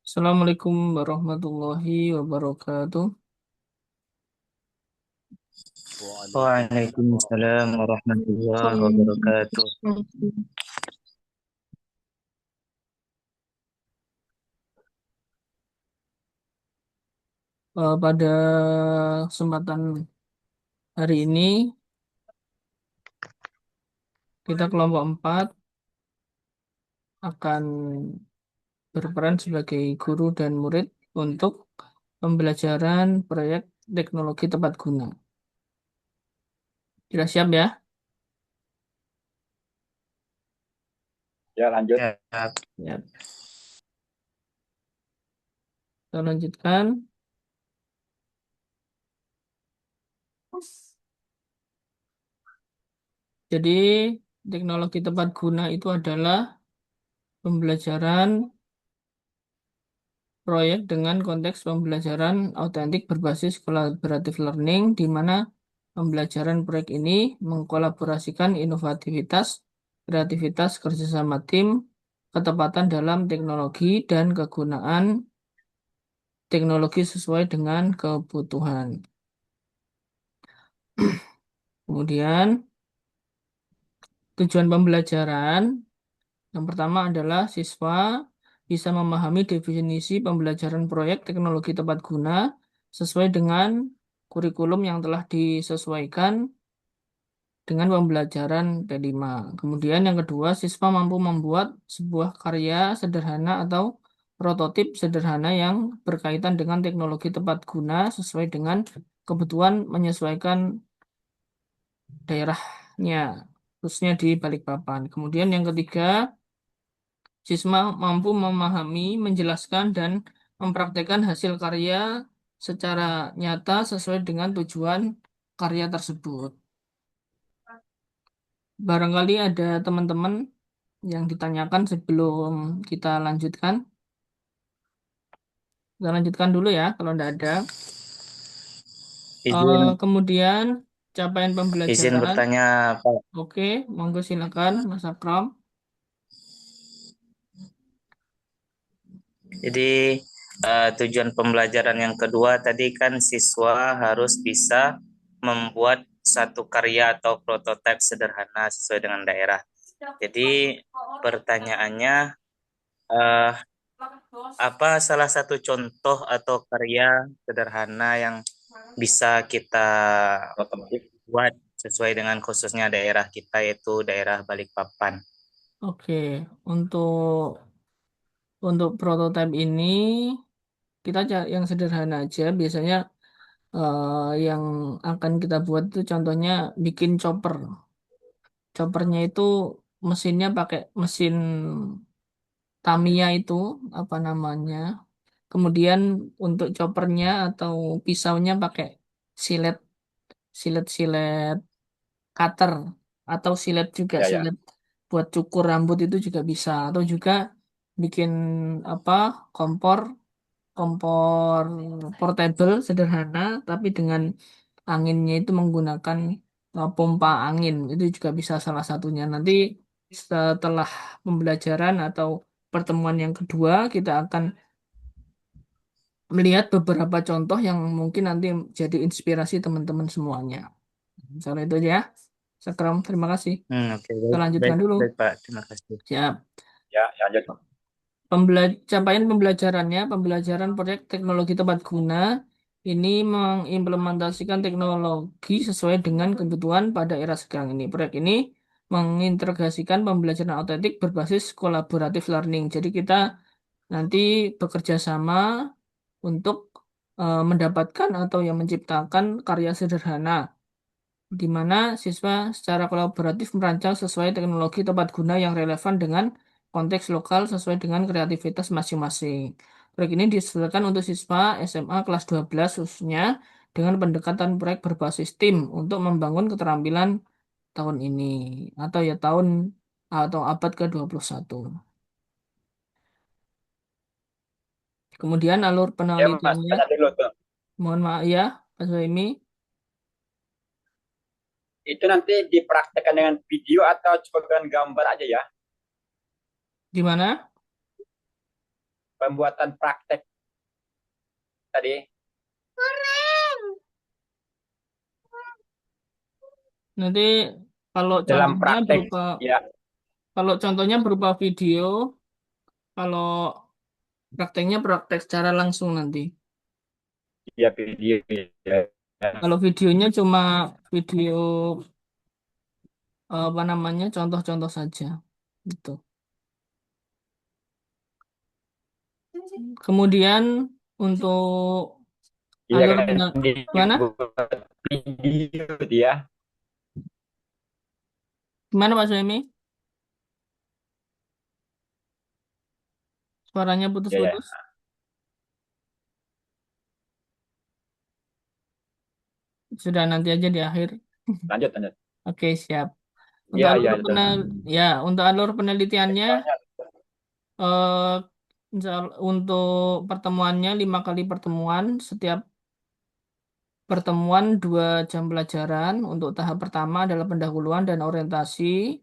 Assalamualaikum warahmatullahi wabarakatuh. Waalaikumsalam warahmatullahi wabarakatuh. Pada kesempatan hari ini kita kelompok 4 akan berperan sebagai guru dan murid untuk pembelajaran proyek teknologi tepat guna. Sudah siap ya? Ya, lanjut. Ya, Ya. Kita lanjutkan. Jadi, teknologi tepat guna itu adalah pembelajaran proyek dengan konteks pembelajaran autentik berbasis collaborative learning, di mana pembelajaran proyek ini mengkolaborasikan inovativitas, kreativitas, kerjasama tim, ketepatan dalam teknologi, dan kegunaan teknologi sesuai dengan kebutuhan. Kemudian, tujuan pembelajaran yang pertama adalah siswa bisa memahami definisi pembelajaran proyek teknologi tepat guna sesuai dengan kurikulum yang telah disesuaikan dengan pembelajaran P5. Kemudian yang kedua, siswa mampu membuat sebuah karya sederhana atau prototip sederhana yang berkaitan dengan teknologi tepat guna sesuai dengan kebutuhan menyesuaikan daerahnya, khususnya di Balikpapan. Kemudian yang ketiga, siswa mampu memahami, menjelaskan, dan mempraktekkan hasil karya secara nyata sesuai dengan tujuan karya tersebut. Barangkali ada teman-teman yang ditanyakan sebelum kita lanjutkan. Kita lanjutkan dulu ya, kalau tidak ada. izin Kemudian capaian izin pembelajaran. bertanya, Pak. Oke, monggo silakan, Mas Akram. Jadi tujuan pembelajaran yang kedua tadi kan siswa harus bisa membuat satu karya atau prototipe sederhana sesuai dengan daerah. Jadi pertanyaannya, eh, apa salah satu contoh atau karya sederhana yang bisa kita Otomotif. buat sesuai dengan khususnya daerah kita yaitu daerah Balikpapan? Oke, untuk prototipe ini kita yang sederhana aja. Biasanya yang akan kita buat itu contohnya bikin chopper. Choppernya itu mesinnya pakai mesin Tamiya itu apa namanya. Kemudian untuk choppernya atau pisaunya pakai silet silet cutter atau silet juga Ya, ya. silet buat cukur rambut itu juga bisa atau juga bikin apa kompor kompor portable sederhana tapi dengan anginnya itu menggunakan pompa angin itu juga bisa salah satunya. Nanti setelah pembelajaran atau pertemuan yang kedua kita akan melihat beberapa contoh yang mungkin nanti jadi inspirasi teman-teman semuanya. Misalnya itu aja ya. Sekram, terima kasih. Oke, Kita baik, lanjutkan baik, dulu. baik, Pak. Terima kasih. Siap. Ya, lanjut. Capaian pembelajarannya, pembelajaran proyek teknologi tepat guna ini mengimplementasikan teknologi sesuai dengan kebutuhan pada era sekarang ini. Proyek ini mengintegrasikan pembelajaran autentik berbasis kolaboratif learning. Jadi kita nanti bekerja sama untuk mendapatkan atau yang menciptakan karya sederhana di mana siswa secara kolaboratif merancang sesuai teknologi tepat guna yang relevan dengan konteks lokal sesuai dengan kreativitas masing-masing. Proyek ini disesuaikan untuk siswa SMA kelas 12 khususnya dengan pendekatan proyek berbasis tim untuk membangun keterampilan tahun ini atau ya tahun atau abad ke-21. Kemudian alur Ya, Mas, penelitiannya, tanya dulu tuh. mohon maaf ya, Pak Soemi. itu nanti dipraktekkan dengan video atau cukup dengan gambar aja ya? Gimana? Pembuatan praktek tadi Nanti kalau dalam contohnya praktek berupa ya, kalau contohnya berupa video, kalau prakteknya praktek secara langsung nanti. ya video ya. Kalau videonya cuma video apa namanya contoh-contoh saja, gitu. Kemudian untuk Iya alur kan gimana? dibuat video dia. Gimana Pak Suemi? Suaranya Ya ya. putus-putus. Sudah nanti aja di akhir. Lanjut lanjut. Oke, siap. Untuk Iya alur iya lanjut. ya, untuk alur penelitiannya eh untuk pertemuannya 5 kali pertemuan, setiap pertemuan 2 jam pelajaran. Untuk tahap pertama adalah pendahuluan dan orientasi,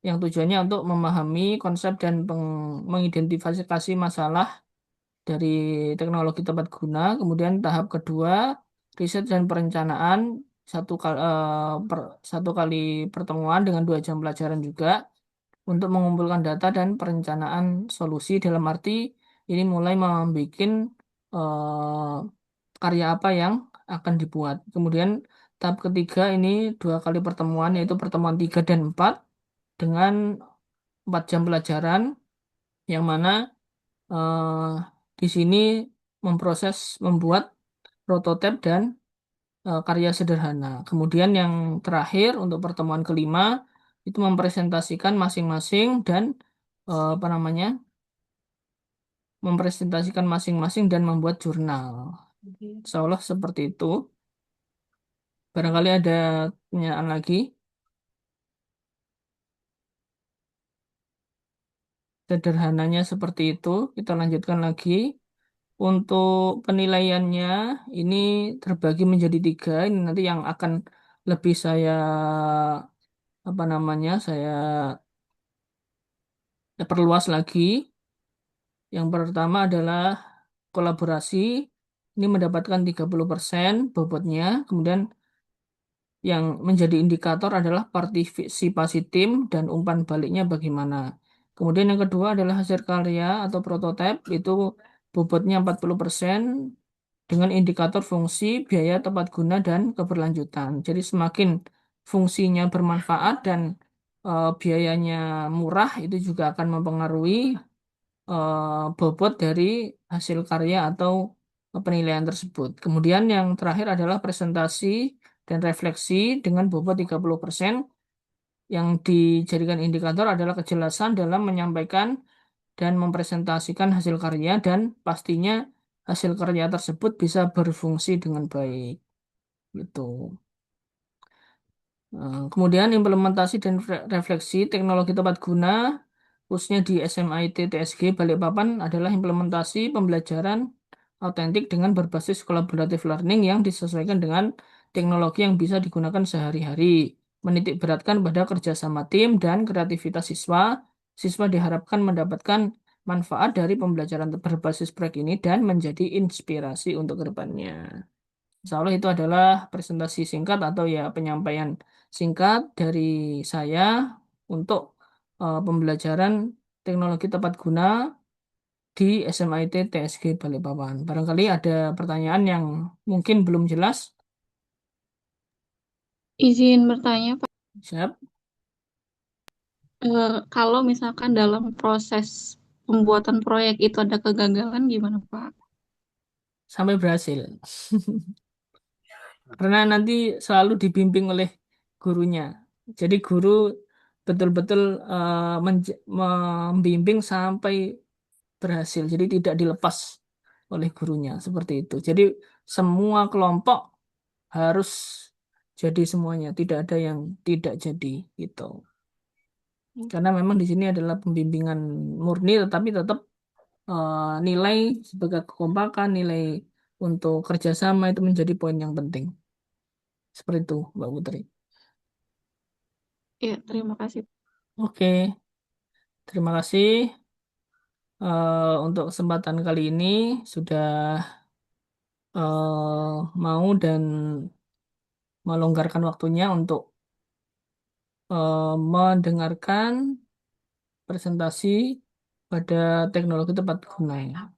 yang tujuannya untuk memahami konsep dan mengidentifikasi masalah dari teknologi tepat guna. Kemudian tahap kedua, riset dan perencanaan, 1 kali pertemuan dengan 2 jam pelajaran juga untuk mengumpulkan data dan perencanaan solusi, dalam arti ini mulai membuat karya apa yang akan dibuat. Kemudian tahap ketiga ini 2 kali pertemuan, yaitu pertemuan 3 dan 4 dengan 4 jam pelajaran, yang mana eh, di sini membuat prototipe dan karya sederhana. Kemudian yang terakhir untuk pertemuan kelima itu mempresentasikan masing-masing dan apa namanya, mempresentasikan masing-masing dan membuat jurnal. Insya Allah seperti itu. Barangkali ada pertanyaan lagi. Sederhananya seperti itu. Kita lanjutkan lagi. Untuk penilaiannya ini terbagi menjadi 3. Ini nanti yang akan lebih saya apa namanya saya perluas lagi. Yang pertama adalah kolaborasi. Ini mendapatkan 30% bobotnya. Kemudian yang menjadi indikator adalah partisipasi tim dan umpan baliknya bagaimana. Kemudian yang kedua adalah hasil karya atau prototipe, itu bobotnya 40% dengan indikator fungsi, biaya, tepat guna, dan keberlanjutan. Jadi semakin fungsinya bermanfaat dan biayanya murah, itu juga akan mempengaruhi bobot dari hasil karya atau penilaian tersebut. Kemudian yang terakhir adalah presentasi dan refleksi dengan bobot 30%. Yang dijadikan indikator adalah kejelasan dalam menyampaikan dan mempresentasikan hasil karya, dan pastinya hasil karya tersebut bisa berfungsi dengan baik. Gitu. Kemudian implementasi dan refleksi teknologi tepat guna, khususnya di SMIT TSG Balikpapan, adalah implementasi pembelajaran autentik dengan berbasis collaborative learning yang disesuaikan dengan teknologi yang bisa digunakan sehari-hari. Menitik beratkan pada kerjasama tim dan kreativitas siswa. Siswa diharapkan mendapatkan manfaat dari pembelajaran berbasis proyek ini dan menjadi inspirasi untuk kedepannya. Insya Allah itu adalah presentasi singkat atau ya penyampaian singkat dari saya untuk pembelajaran teknologi tepat guna di SMIT TSG Balikpapan. Barangkali ada pertanyaan yang mungkin belum jelas. Izin bertanya, Pak. Siap, Kalau misalkan dalam proses pembuatan proyek itu ada kegagalan, gimana, Pak? sampai berhasil. Karena nanti selalu dibimbing oleh gurunya. Jadi guru betul-betul membimbing sampai berhasil. Jadi tidak dilepas oleh gurunya seperti itu. Jadi semua kelompok harus jadi semuanya, tidak ada yang tidak jadi gitu. Karena memang di sini adalah pembimbingan murni, tetapi tetap nilai sebagai kekompakan, nilai untuk kerjasama itu menjadi poin yang penting. Seperti itu, Mbak Putri. Iya, terima kasih. Oke, terima kasih untuk kesempatan kali ini sudah mau dan melonggarkan waktunya untuk mendengarkan presentasi pada teknologi tepat guna.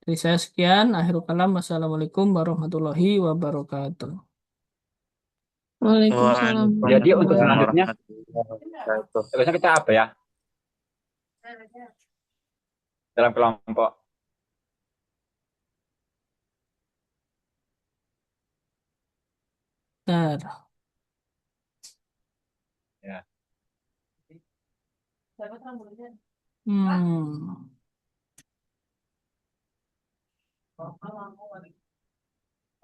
Dari saya sekian, akhirul kalam. Wassalamualaikum warahmatullahi wabarakatuh. Waalaikumsalam Jadi untuk Waalaikumsalam warahmatullahi selanjutnya, warahmatullahi wabarakatuh. terusnya kita apa ya? Dalam kelompok. Bentar. Ya. Hmm.